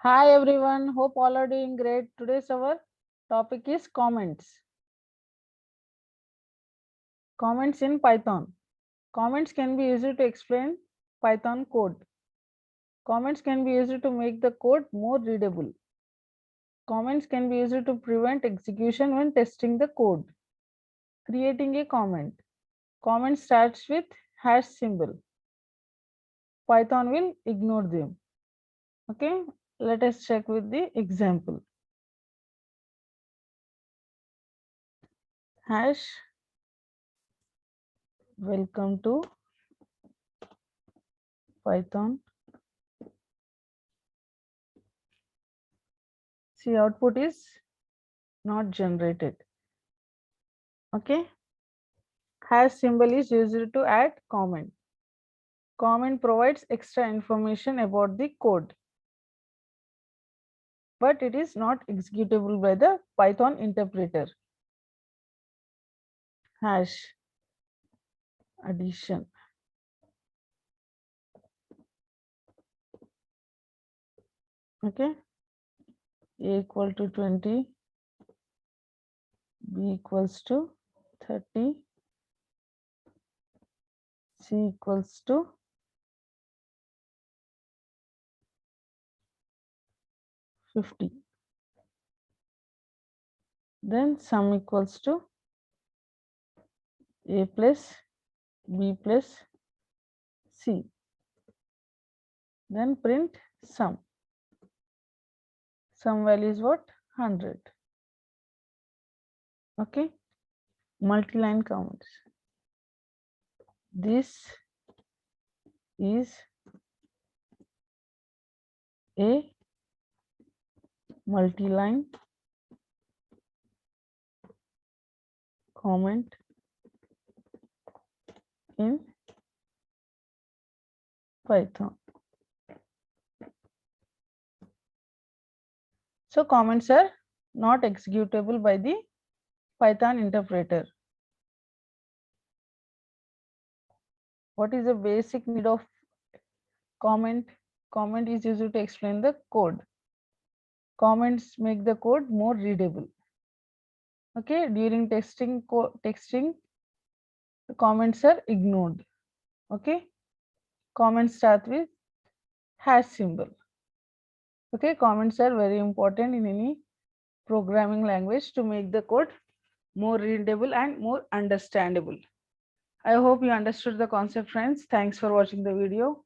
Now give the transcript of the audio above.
Hi everyone, hope all are doing great. Today's our topic is comments. Comments in Python. Comments can be used to explain Python code. Comments can be used to make the code more readable. Comments can be used to prevent execution when testing the code. Creating a comment. Comment starts with hash symbol. Python will ignore them. Okay, let us check with the example. Hash welcome to Python. See, output is not generated. Okay, hash symbol is used to add comment. Comment provides extra information about the code, but it is not executable by the Python interpreter. Hash addition. Okay, a equal to 20, b equals to 30, c equals to 50. Then sum equals to a plus b plus c. Then print sum. Sum value is what? 100. Okay, multi-line comments. This is a multi-line comment in Python. So comments are not executable by the Python interpreter. What is the basic need of comment? Comment is used to explain the code. Comments make the code more readable. Okay, during testing, the comments are ignored. Okay, comments start with hash symbol. Okay, comments are very important in any programming language to make the code more readable and more understandable. I hope you understood the concept, friends. Thanks for watching the video.